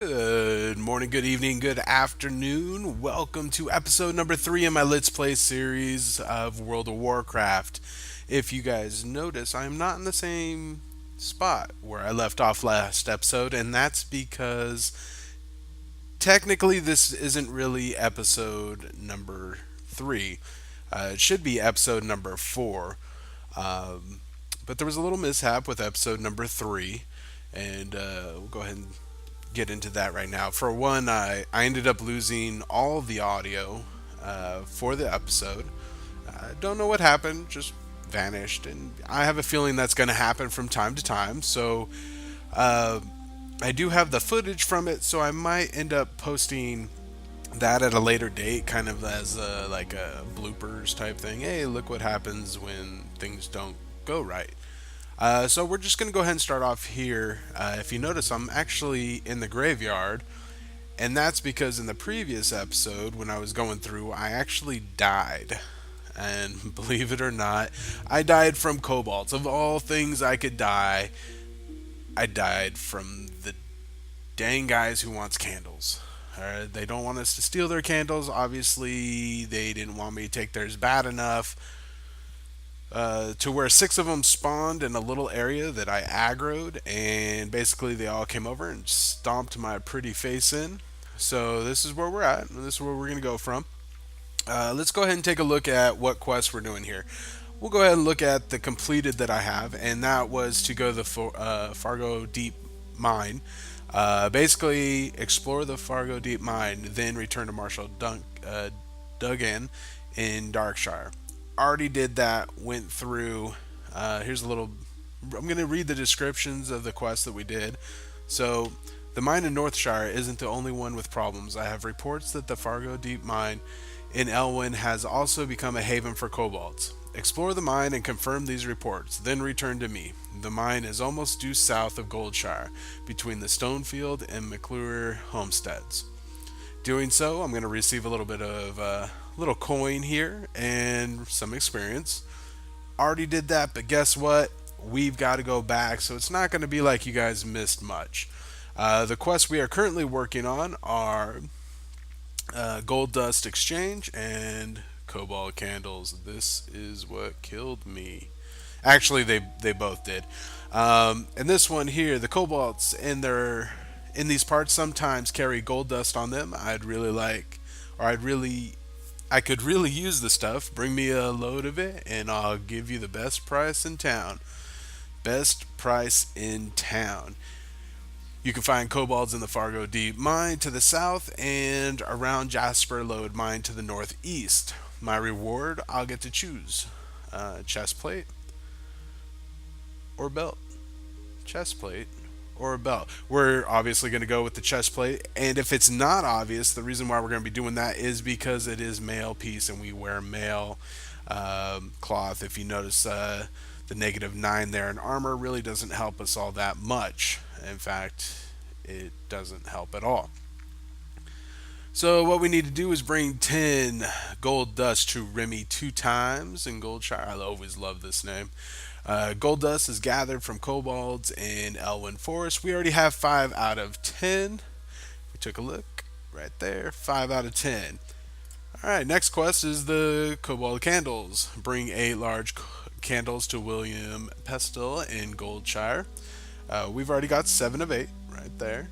Good morning, good evening, good afternoon. Welcome to episode number 3 in my Let's Play series of World of Warcraft. If you guys notice, I'm not in the same spot where I left off last episode, and that's because technically this isn't really episode number 3. It should be episode number 4. Um, but there was a little mishap with episode number 3, and we'll go ahead and get into that right now. For one, I ended up losing all of the audio for the episode. Don't know what happened, just vanished. And I have a feeling that's going to happen from time to time. So uh, I do have the footage from it, so I might end up posting that at a later date, kind of as like a bloopers type thing. Hey, look what happens when things don't go right. So we're just going to go ahead and start off here. If you notice, I'm actually in the graveyard, and that's because in the previous episode, when I was going through, I actually died. And believe it or not, I died from kobolds. Of all things I could die, I died from the dang guys who wants candles. They don't want us to steal their candles. Obviously, they didn't want me to take theirs bad enough to where 6 of them spawned in a little area that I aggroed, and basically they all came over and stomped my pretty face in. So this is where we're at, and this is where we're going to go from. Let's go ahead and take a look at what quests we're doing here. We'll go ahead and look at the completed that I have, and that was to go to the Fargo Deep Mine. Basically, explore the Fargo Deep Mine, then return to Duggan in Darkshire. Already did that, went through. Here's a little. I'm going to read the descriptions of the quests that we did. So, the mine in Northshire isn't the only one with problems. I have reports that the Fargo Deep Mine in Elwyn has also become a haven for kobolds. Explore the mine and confirm these reports, then return to me. The mine is almost due south of Goldshire, between the Stonefield and McClure homesteads. Doing so, I'm going to receive a little bit of little coin here and some experience. Already did that, but guess what? We've got to go back, so it's not going to be like you guys missed much. The quests we are currently working on are Gold Dust Exchange and Cobalt Candles. This is what killed me. Actually, they both did. And this one here, the Cobalts in these parts sometimes carry gold dust on them. I'd really like, or I could really use the stuff. Bring me a load of it, and I'll give you the best price in town. Best price in town. You can find kobolds in the Fargo Deep Mine to the south and around Jasper Lode Mine to the northeast. My reward, I'll get to choose chest plate or belt. Chest plate or a belt. We're obviously going to go with the chest plate, and if it's not obvious, the reason why we're going to be doing that is because it is male piece and we wear male cloth. If you notice, the -9 there in armor really doesn't help us all that much. In fact, it doesn't help at all. So what we need to do is bring 10 gold dust to Remy 2 times in Goldshire. I always love this name. Gold dust is gathered from kobolds in Elwyn Forest. We already have 5 out of 10. We took a look right there. 5 out of 10. Alright, next quest is the Cobalt Candles. Bring 8 large candles to William Pestle in Goldshire. We've already got 7 of 8 right there.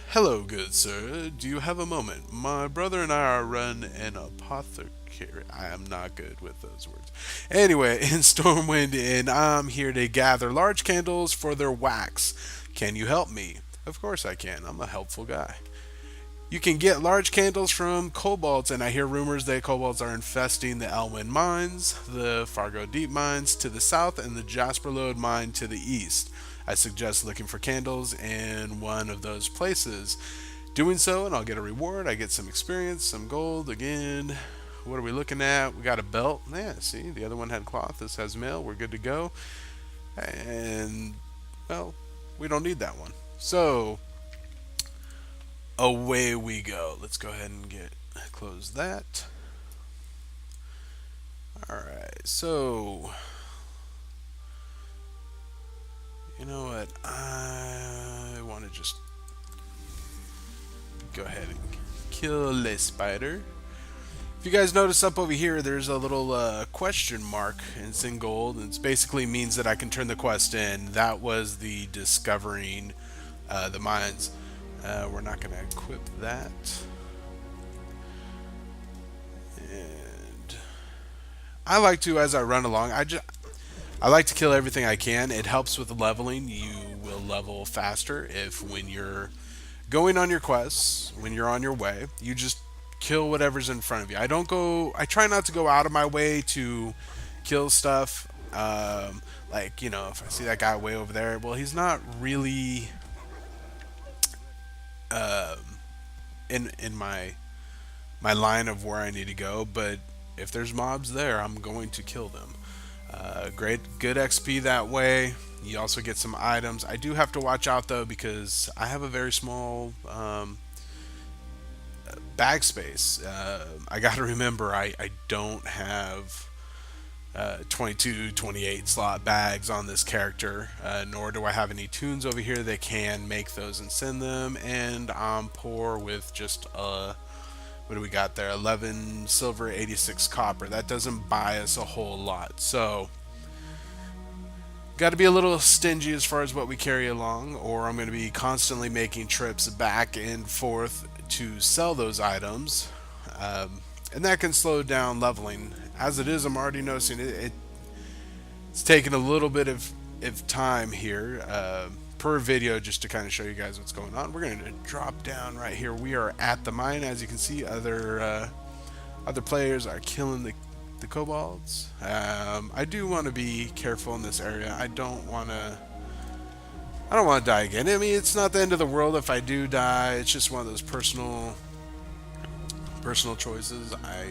Hello, good sir. Do you have a moment? My brother and I are run an apothecary. I am not good with those words. Anyway, in Stormwind Inn, I'm here to gather large candles for their wax. Can you help me? Of course I can. I'm a helpful guy. You can get large candles from kobolds, and I hear rumors that kobolds are infesting the Elwyn mines, the Fargo Deep mines to the south, and the Jasper Lode mine to the east. I suggest looking for candles in one of those places. Doing so, and I'll get a reward. I get some experience, some gold. Again, what are we looking at? We got a belt. Yeah, see, the other one had cloth. This has mail. We're good to go. And, well, we don't need that one. So, away we go. Let's go ahead and close that. Alright, so you know what? I want to just Go ahead and kill a spider. If you guys notice up over here, there's a little question mark, and it's in gold. And it basically means that I can turn the quest in. That was the discovering the mines. We're not going to equip that. And I like to, as I run along, I like to kill everything I can. It helps with leveling. You will level faster if when you're going on your quests, when you're on your way, you just kill whatever's in front of you. I try not to go out of my way to kill stuff. Like, if I see that guy way over there, well, he's not really um, in my line of where I need to go, but if there's mobs there, I'm going to kill them. Good XP that way. You also get some items. I do have to watch out though because I have a very small bag space. I got to remember I don't have 22, 28 slot bags on this character, nor do I have any tunes over here that can make those and send them. And I'm poor with just what do we got there? 11 silver, 86 copper. That doesn't buy us a whole lot. So got to be a little stingy as far as what we carry along, or I'm going to be constantly making trips back and forth to sell those items, and that can slow down leveling. As it is, I'm already noticing it's taking a little bit of time here per video just to kind of show you guys what's going on. We're going to drop down right here. We are at the mine. As you can see, other players are killing the kobolds. I do want to be careful in this area. I don't want to die again. I mean, it's not the end of the world if I do die. It's just one of those personal choices. I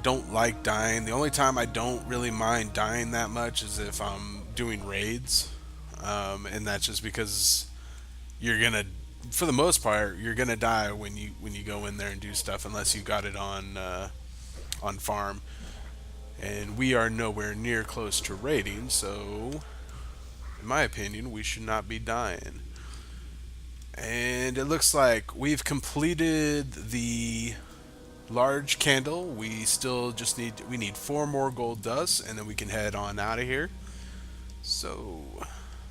don't like dying. The only time I don't really mind dying that much is if I'm doing raids, and that's just because you're gonna, for the most part, you're gonna die when you go in there and do stuff unless you got it on farm. And we are nowhere near close to raiding, so in my opinion, we should not be dying. And it looks like we've completed the large candle. We still just need 4 more gold dust, and then we can head on out of here. So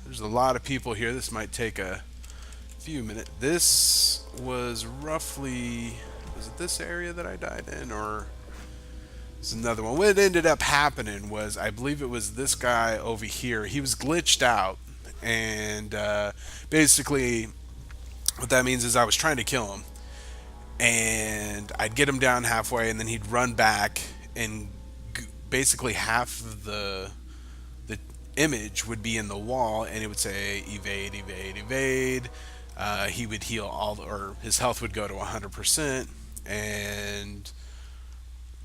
there's a lot of people here. This might take a few minutes. This was roughly, was it this area that I died in, or is another one? What ended up happening was, I believe it was this guy over here. He was glitched out, and basically what that means is I was trying to kill him, and I'd get him down halfway, and then he'd run back, and basically half of the image would be in the wall, and it would say evade, evade, evade. He would heal or his health would go to 100%, and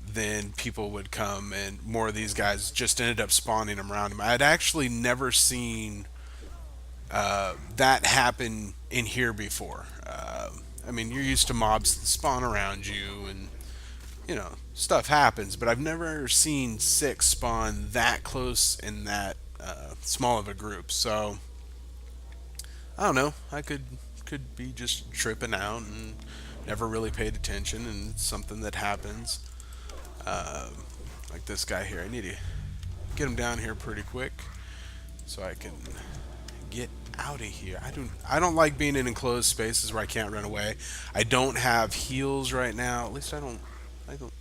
then people would come, and more of these guys just ended up spawning around him. I'd actually never seen that happen in here before. I mean, you're used to mobs that spawn around you, and stuff happens, but I've never seen 6 spawn that close in that small of a group. So I don't know. I could be just tripping out and never really paid attention, and it's something that happens. Like this guy here, I need to get him down here pretty quick so I can get out of here. I don't like being in enclosed spaces where I can't run away. I don't have heals right now. At least I don't.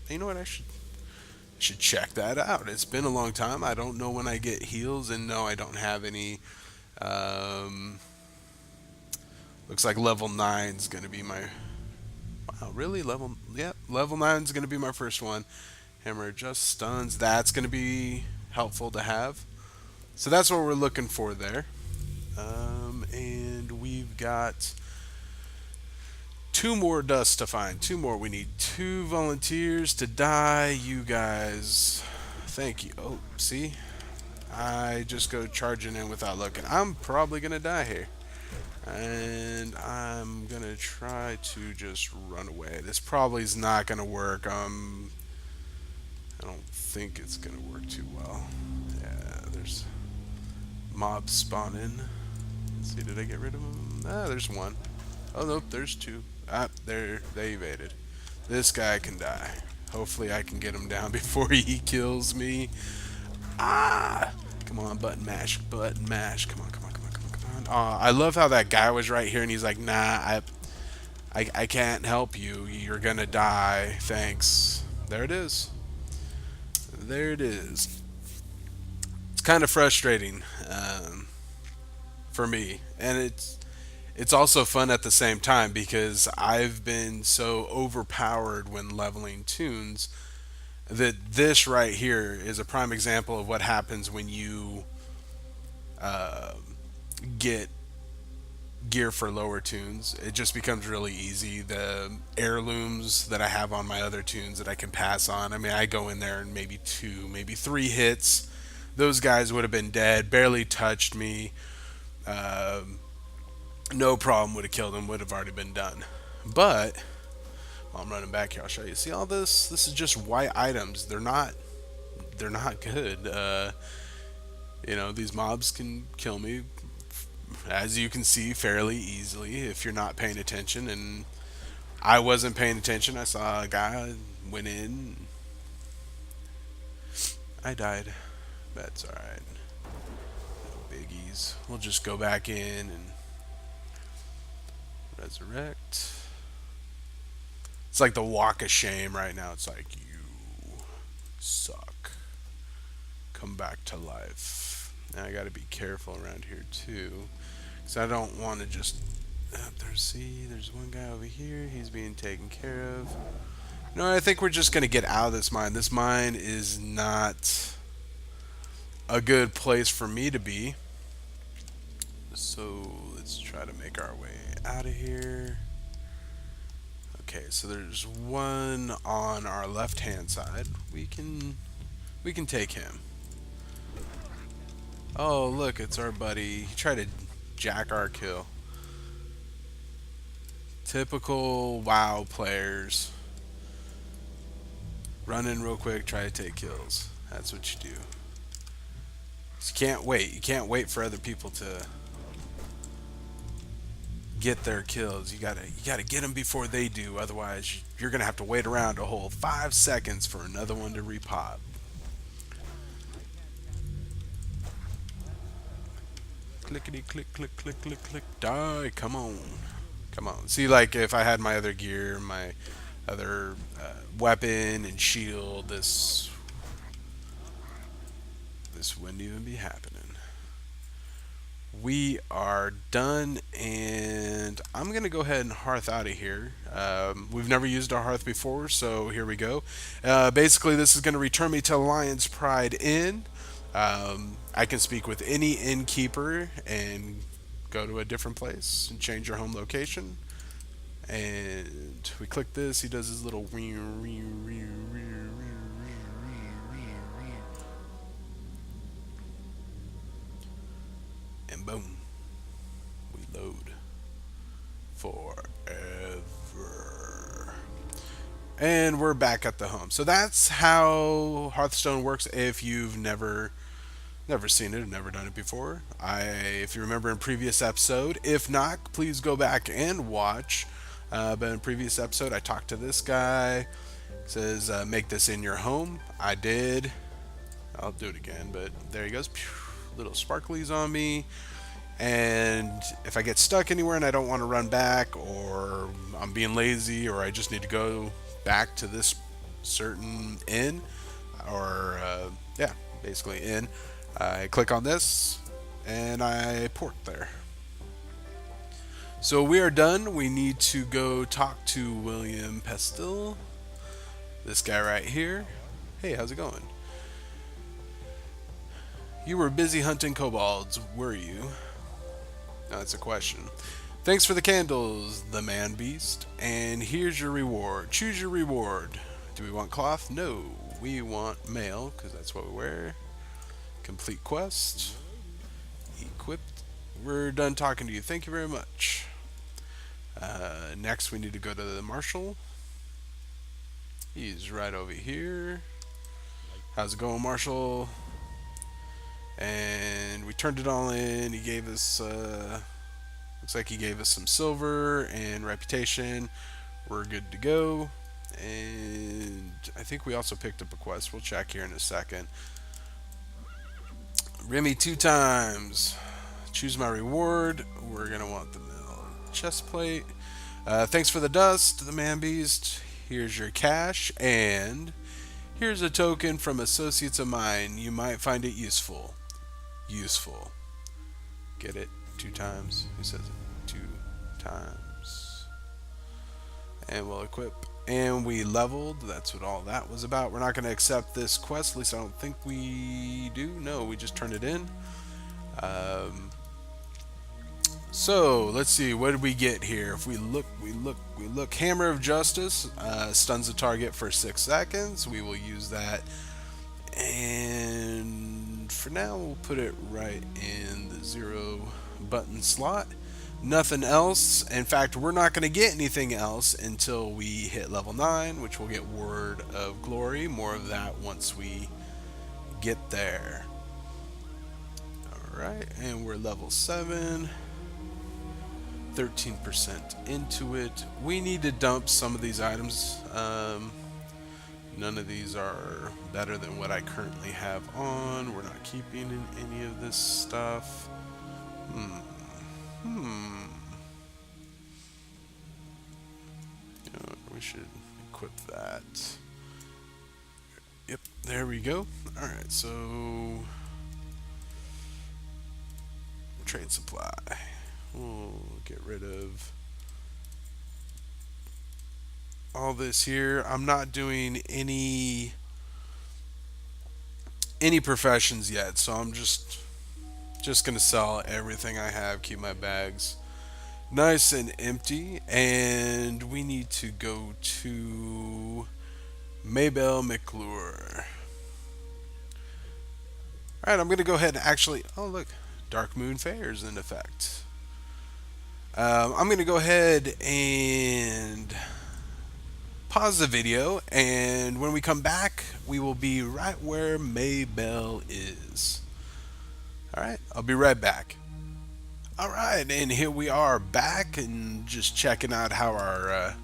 You know what? I should check that out. It's been a long time. I don't know when I get heals, and no, I don't have any. Looks like level 9 is gonna be my. Wow, really? Level 9 is gonna be my first one. Hammer just stuns. That's gonna be helpful to have. So that's what we're looking for there. And we've got 2 more dust to find. 2 more. We need 2 volunteers to die. You guys, thank you. Oh, see? I just go charging in without looking. I'm probably going to die here. And I'm going to try to just run away. This probably is not going to work. I don't think it's going to work too well. Yeah, there's mobs spawning. Let's see, did I get rid of them? Ah, there's 1. Oh, nope, there's 2. Ah, there, they evaded. This guy can die. Hopefully I can get him down before he kills me. Ah! Come on, button mash, button mash. Come on, come on, come on, come on, come on. I love how that guy was right here and he's like, nah, I can't help you. You're gonna die. Thanks. There it is. There it is. It's kind of frustrating for me, and it's also fun at the same time because I've been so overpowered when leveling tunes that this right here is a prime example of what happens when you uh, get gear for lower tunes. It just becomes really easy. The heirlooms that I have on my other tunes that I can pass on. I mean, I go in there and maybe two, maybe three hits. Those guys would have been dead, barely touched me. Um, no problem, would have killed them, would have already been done. But while I'm running back here, I'll show you. See all this? This is just white items. They're not good. These mobs can kill me, as you can see, fairly easily if you're not paying attention. And I wasn't paying attention. I saw a guy went in. I died. That's all right. No biggies. We'll just go back in and resurrect. It's like the walk of shame right now. It's like you suck. Come back to life. Now I got to be careful around here too, because I don't want to just. There's one guy over here. He's being taken care of. No, I think we're just gonna get out of this mine. This mine is not a good place for me to be. So let's try to make our way out of here. Okay, so there's one on our left hand side. We can take him. Oh, look, it's our buddy. He tried to jack our kill. Typical WoW players. Run in real quick, try to take kills. That's what you do. You can't wait. You can't wait for other people to get their kills. You gotta get them before they do. Otherwise, you're gonna have to wait around a whole 5 seconds for another one to repop. Clickety click click click click click. Die! Come on, come on. See, like if I had my other gear, my other weapon and shield, this wouldn't even be happening. We are done, and I'm gonna go ahead and hearth out of here. We've never used our hearth before, so here we go. Basically, this is gonna return me to Lion's Pride Inn. I can speak with any innkeeper and go to a different place and change your home location. And we click this. He does his little and boom, we load forever. And we're back at the home. So that's how Hearthstone works if you've never seen it, never done it before. If you remember in previous episode, if not, please go back and watch. But in previous episode, I talked to this guy. It says make this in your home. I did. I'll do it again, but there he goes. Little sparklies on me. And if I get stuck anywhere and I don't want to run back, or I'm being lazy, or I just need to go back to this certain inn, or yeah, basically inn, I click on this and I port there. So we are done. We need to go talk to William Pestil, this guy right here. Hey, how's it going? You were busy hunting kobolds, were you? No, that's a question. Thanks for the candles, the man beast. And here's your reward. Choose your reward. Do we want cloth? No. We want mail, because that's what we wear. Complete quest. Equipped. We're done talking to you. Thank you very much. Next, we need to go to the marshal. He's right over here. How's it going, Marshall? And we turned it all in. He gave us Looks like he gave us some silver and reputation. We're good to go. And I think we also picked up a quest. We'll check here in a second. Remy 2 times. Choose my reward. We're going to want the mill chest plate. Thanks for the dust, the man beast. Here's your cash. And here's a token from associates of mine. You might find it useful. Useful. Get it? 2 times. Who says it? 2 times. And we'll equip. And we leveled. That's what all that was about. We're not going to accept this quest. At least I don't think we do. No, we just turned it in. So let's see. What did we get here? If we look. Hammer of Justice stuns the target for 6 seconds. We will use that. And for now, we'll put it right in the 0 button slot. Nothing else. In fact, we're not going to get anything else until we hit level 9, which we'll get Word of Glory. More of that once we get there. Alright, and we're level 7. 13% into it. We need to dump some of these items. None of these are better than what I currently have on. We're not keeping in any of this stuff. We should equip that. Yep, there we go. Alright, so trade supply. We'll get rid of all this here. I'm not doing any professions yet, so I'm just gonna sell everything I have, keep my bags nice and empty, and we need to go to Maybelle McClure. Alright, I'm gonna go ahead and actually, oh look, Dark Moon Fair is in effect. I'm gonna go ahead and pause the video, and when we come back, we will be right where Maybelle is. Alright, I'll be right back. Alright, and here we are back and just checking out how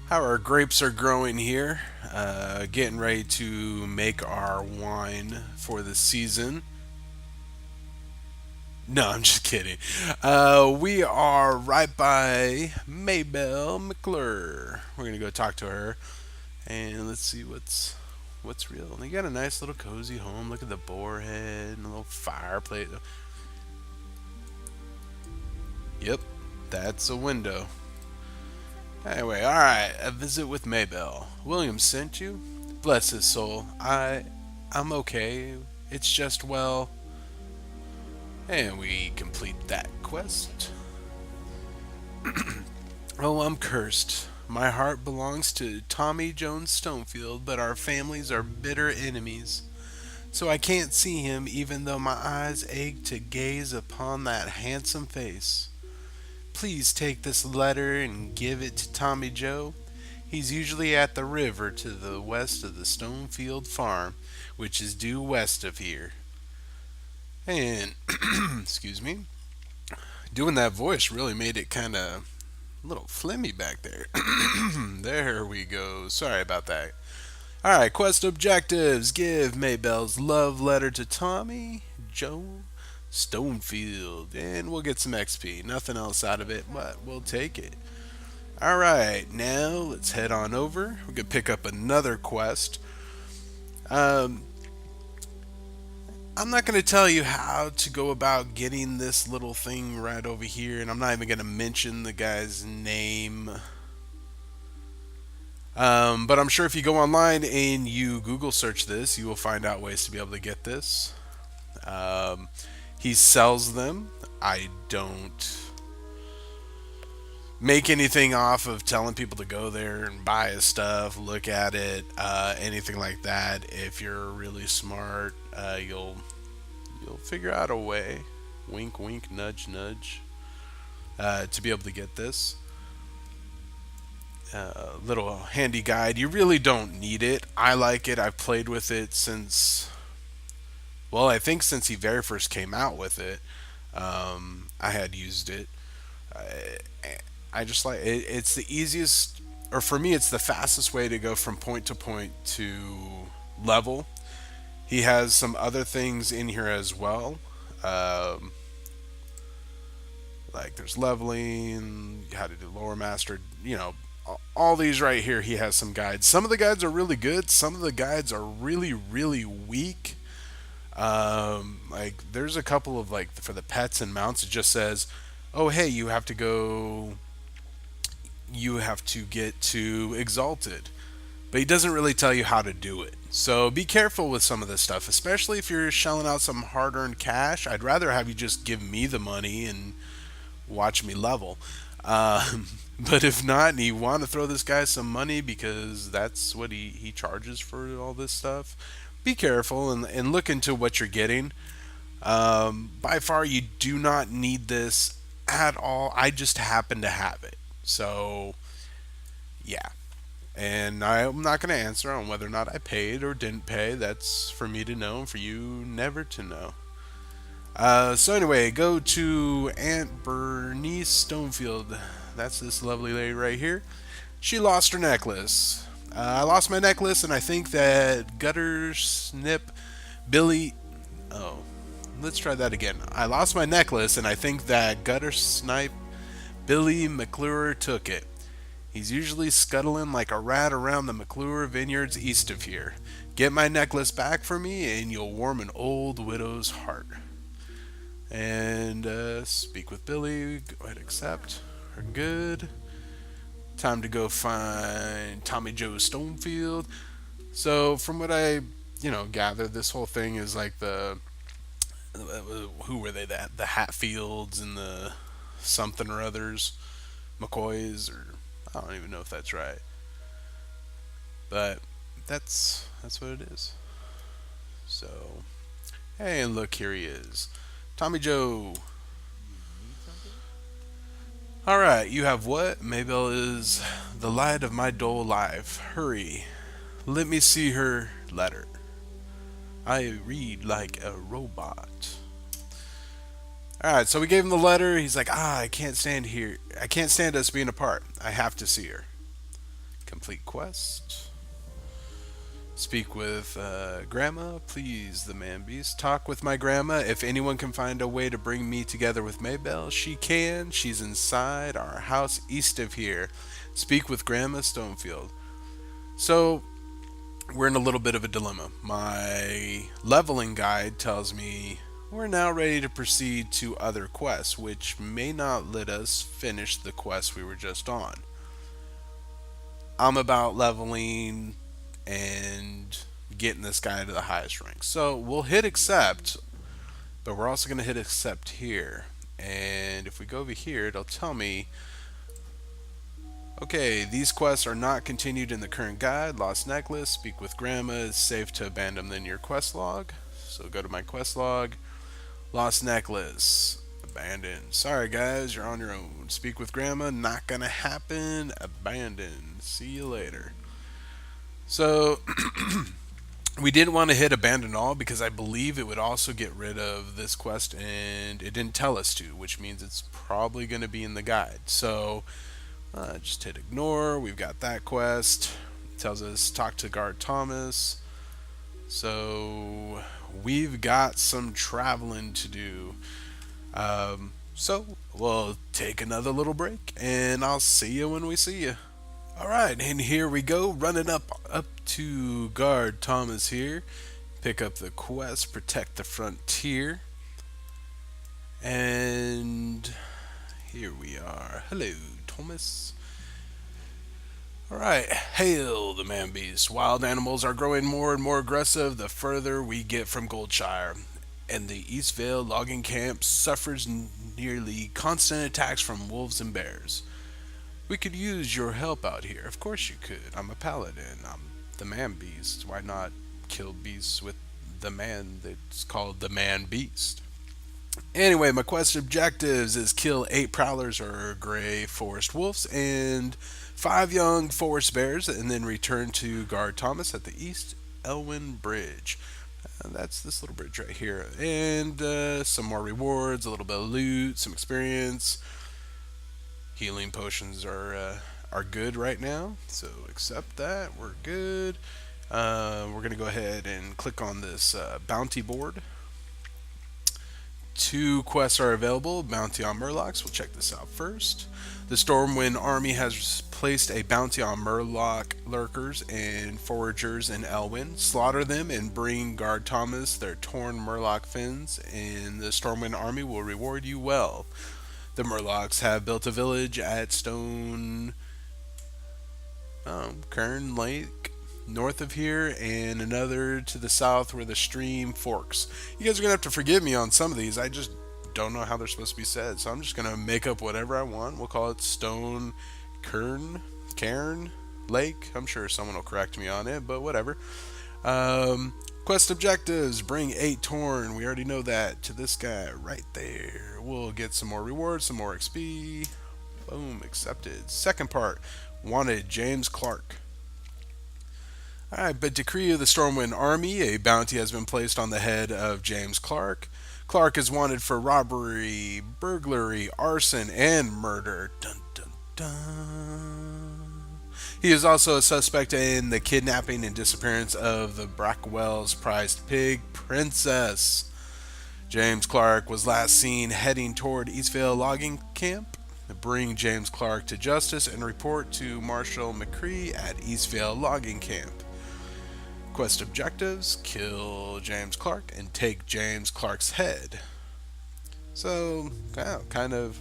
our grapes are growing here. Getting ready to make our wine for the season. No, I'm just kidding. We are right by Maybelle McClure. We're gonna go talk to her, and let's see what's real. They got a nice little cozy home. Look at the boar head and a little fireplace. Yep, that's a window. Anyway, alright, a visit with Maybelle. William sent you? Bless his soul. I'm okay. It's just, well... And we complete that quest. Oh, I'm cursed. My heart belongs to Tommy Jones Stonefield, but our families are bitter enemies. So I can't see him even though my eyes ache to gaze upon that handsome face. Please take this letter and give it to Tommy Joe. He's usually at the river to the west of the Stonefield farm, which is due west of here. And, excuse me, doing that voice really made it kind of a little flimmy back there. There we go. Sorry about that. Alright, quest objectives. Give Maybelle's love letter to Tommy Joe Stonefield, and we'll get some XP. Nothing else out of it, but we'll take it. Alright, now let's head on over. We could pick up another quest. I'm not going to tell you how to go about getting this little thing right over here, and I'm not even going to mention the guy's name. But I'm sure if you go online and you Google search this, you will find out ways to be able to get this. He sells them. I don't make anything off of telling people to go there and buy his stuff, look at it, anything like that. If you're really smart, you'll figure out a way, wink wink, nudge nudge, to be able to get this. Little handy guide. You really don't need it. I like it. I've played with it since, well, I think since he very first came out with it. I had used it. I just like it, it's the easiest, or for me, it's the fastest way to go from point to point to level. He has some other things in here as well. Um, like there's leveling, how to do lower master, all these right here. He has some guides. Some of the guides are really good. Some of the guides are really, really weak. Like there's a couple of like for the pets and mounts. It just says, "Oh, hey, you have to get to exalted," but he doesn't really tell you how to do it. So be careful with some of this stuff, especially if you're shelling out some hard-earned cash. I'd rather have you just give me the money and watch me level. Um, but if not, and you want to throw this guy some money because that's what he charges for all this stuff, be careful and look into what you're getting. By far, you do not need this at all. I just happen to have it. So, yeah. And I'm not going to answer on whether or not I paid or didn't pay. That's for me to know and for you never to know. So anyway, go to Aunt Bernice Stonefield. That's this lovely lady right here. She lost her necklace. I lost my necklace, and I think that Gutter Snip Billy. Oh, let's try that again. I lost my necklace, and I think that Gutter Snipe Billy McClure took it. He's usually scuttling like a rat around the McClure vineyards east of here. Get my necklace back for me, and you'll warm an old widow's heart. And speak with Billy. Go ahead, accept. We're good. Time to go find Tommy Joe Stonefield. So, from what I, gathered, this whole thing is like who were they? The Hatfields and the something or others, McCoys, or I don't even know if that's right. But that's what it is. So, hey, and look, here he is, Tommy Joe. All right, you have what? Mabel is the light of my dull life. Hurry, let me see her letter. I read like a robot. All right, so we gave him the letter. He's like, I can't stand here. I can't stand us being apart. I have to see her. Complete quest. Speak with Grandma, please, the man beast. Talk with my grandma. If anyone can find a way to bring me together with Maybelle, she can. She's inside our house east of here. Speak with Grandma Stonefield. So, we're in a little bit of a dilemma. My leveling guide tells me we're now ready to proceed to other quests, which may not let us finish the quest we were just on. I'm about leveling and getting this guy to the highest rank. So we'll hit accept, but we're also going to hit accept here. And if we go over here, it'll tell me, okay, these quests are not continued in the current guide. Lost necklace, speak with grandma, it's safe to abandon them in your quest log. So go to my quest log. Lost necklace, abandoned. Sorry guys, you're on your own. Speak with grandma, not gonna happen. Abandoned. See you later. So we didn't want to hit abandon all because I believe it would also get rid of this quest, and it didn't tell us to, which means it's probably going to be in the guide. So just hit ignore. We've got that quest. It tells us talk to guard Thomas. So we've got some traveling to do. So we'll take another little break, and I'll see you when we see you. All right, and here we go, running up to guard Thomas here. Pick up the quest, protect the frontier, and here we are. Hello, Thomas. All right, hail the man beast. Wild animals are growing more and more aggressive the further we get from Goldshire, and the East Vale logging camp suffers nearly constant attacks from wolves and bears. We could use your help out here. Of course you could. I'm a paladin. I'm the man beast. Why not kill beasts with the man that's called the man beast? Anyway, my quest objectives is kill 8 prowlers or gray forest wolves and 5 young forest bears, and then return to guard Thomas at the East Elwyn Bridge. That's this little bridge right here. And some more rewards, a little bit of loot, some experience. Healing potions are good right now, so accept that. We're good. We're gonna go ahead and click on this bounty board. Two quests are available. Bounty on Murlocs. We'll check this out first. The Stormwind Army has placed a bounty on Murloc lurkers and foragers in Elwyn. Slaughter them and bring Guard Thomas their torn Murloc fins, and the Stormwind Army will reward you well. The Murlocs have built a village at Stone Kern Lake north of here, and another to the south where the stream forks. You guys are gonna have to forgive me on some of these. I just don't know how they're supposed to be said, so I'm just gonna make up whatever I want. We'll call it Stone Cairn Lake. I'm sure someone will correct me on it, but whatever. Quest objectives: bring 8 Torn. We already know that, to this guy right there. We'll get some more rewards, some more XP. Boom, accepted. Second part: wanted James Clark. Alright, by decree of the Stormwind Army, a bounty has been placed on the head of James Clark. Clark is wanted for robbery, burglary, arson, and murder. Dun dun dun. He is also a suspect in the kidnapping and disappearance of the Brackwell's prized pig, Princess. James Clark was last seen heading toward Eastvale logging camp. Bring James Clark to justice and report to Marshal McCree at Eastvale logging camp. Quest objectives: kill James Clark and take James Clark's head. So, yeah, kind of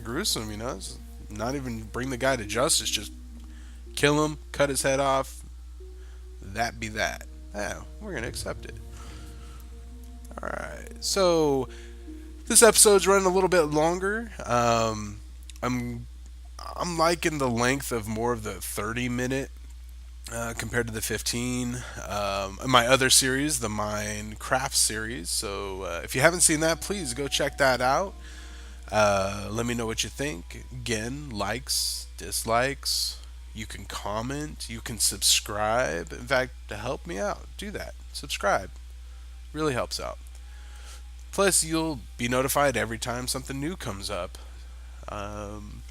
gruesome, you know. It's not even bring the guy to justice, just kill him, cut his head off. That be that. Yeah, we're gonna accept it. All right. So this episode's running a little bit longer. I'm liking the length of more of the 30-minute compared to the 15. My other series, the Minecraft series. So if you haven't seen that, please go check that out. Let me know what you think. Again, likes, dislikes. You can comment. You can subscribe. In fact, to help me out, do that. Subscribe. Really helps out. Plus, you'll be notified every time something new comes up. Um,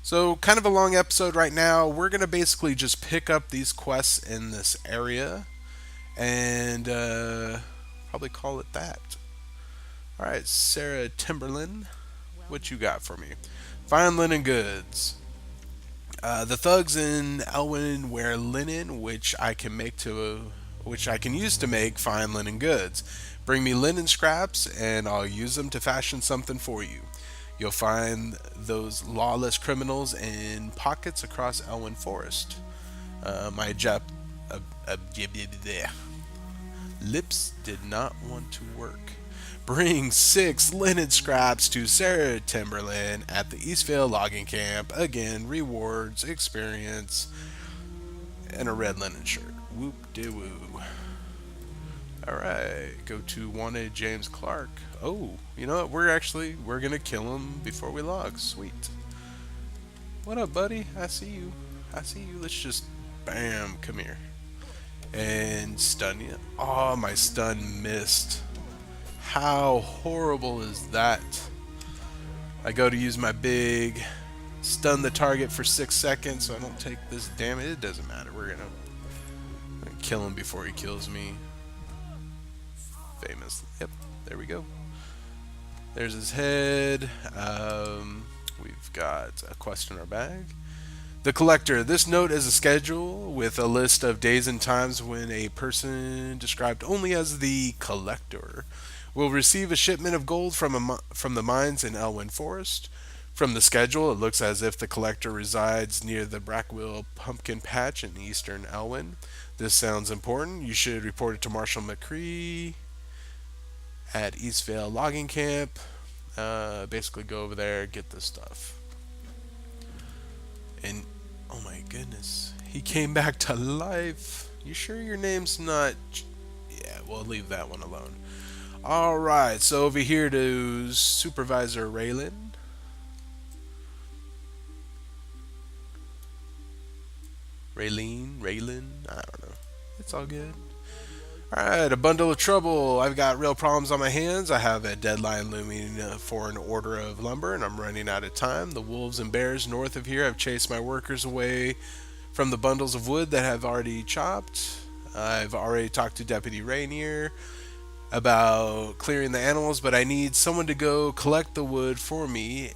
So, kind of a long episode right now. We're going to basically just pick up these quests in this area and probably call it that. Alright, Sarah Timberlin, what you got for me? Fine linen goods. The thugs in Elwyn wear linen, which I can use to make fine linen goods. Bring me linen scraps, and I'll use them to fashion something for you. You'll find those lawless criminals in pockets across Elwyn Forest. My lips did not want to work. Bring 6 linen scraps to Sarah Timberland at the Eastvale logging camp. Again, rewards, experience, and a red linen shirt. Whoop de woo. Alright, go to wanted James Clark. Oh, you know what? We're gonna kill him before we log. Sweet. What up, buddy? I see you. Let's just, bam, come here. And stun you. Oh, my stun missed. How horrible is that? I go to use my big, stun the target for 6 seconds so I don't take this damage. It doesn't matter. We're gonna kill him before he kills me. Famous. Yep, there we go. There's his head. We've got a quest in our bag. The Collector. This note is a schedule with a list of days and times when a person described only as the Collector will receive a shipment of gold from the mines in Elwyn Forest. From the schedule, it looks as if the Collector resides near the Brackwell Pumpkin Patch in eastern Elwyn. This sounds important. You should report it to Marshal McCree at Eastvale logging camp. Basically go over there, get this stuff. And oh my goodness, he came back to life. You sure your name's not? Yeah, we'll leave that one alone. Alright, so over here to Supervisor Raylan. Raylene, I don't know. It's all good. Alright, a bundle of trouble. I've got real problems on my hands. I have a deadline looming for an order of lumber, and I'm running out of time. The wolves and bears north of here have chased my workers away from the bundles of wood that I've already chopped. I've already talked to Deputy Rainier about clearing the animals, but I need someone to go collect the wood for me.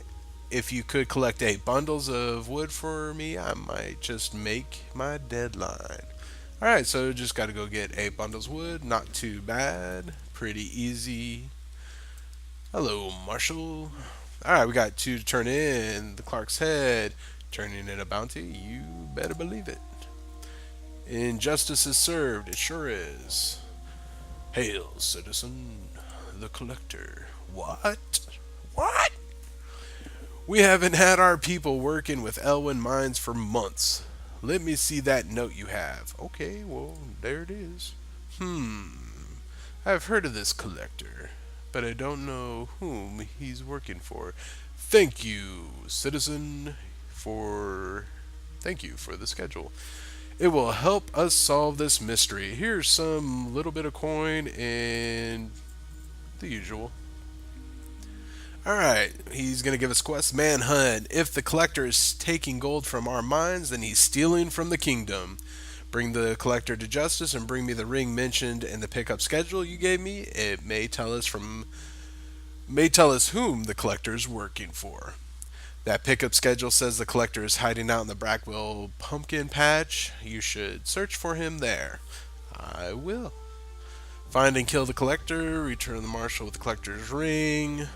If you could collect 8 bundles of wood for me, I might just make my deadline. Alright, so just gotta go get 8 bundles of wood. Not too bad. Pretty easy. Hello, Marshall. Alright, we got 2 to turn in. The Clark's Head. Turning in a bounty. You better believe it. Injustice is served. It sure is. Hail, citizen. The collector. What? What? We haven't had our people working with Elwyn Mines for months. Let me see that note you have. Okay, well, there it is. I've heard of this collector, but I don't know whom he's working for. Thank you, citizen, for. Thank you for the schedule. It will help us solve this mystery. Here's some little bit of coin and the usual. Alright, he's going to give us quest manhunt. If the collector is taking gold from our mines, then he's stealing from the kingdom. Bring the collector to justice and bring me the ring mentioned in the pickup schedule you gave me. It may tell us whom the collector is working for. That pickup schedule says the collector is hiding out in the Brackwell pumpkin patch. You should search for him there. I will. Find and kill the collector, return the marshal with the collector's ring,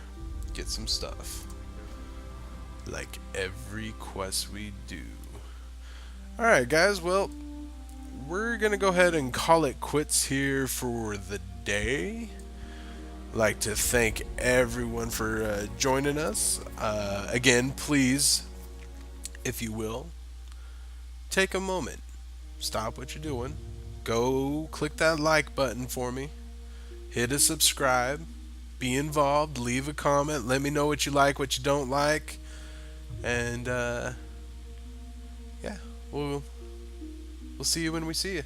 get some stuff. Like every quest we do. Alright, guys, well, we're gonna go ahead and call it quits here for the day. I'd like to thank everyone for joining us. Again, please, if you will, take a moment, stop what you're doing, go click that like button for me, hit a subscribe, be involved, leave a comment, let me know what you like, what you don't like, and yeah, we'll see you when we see you.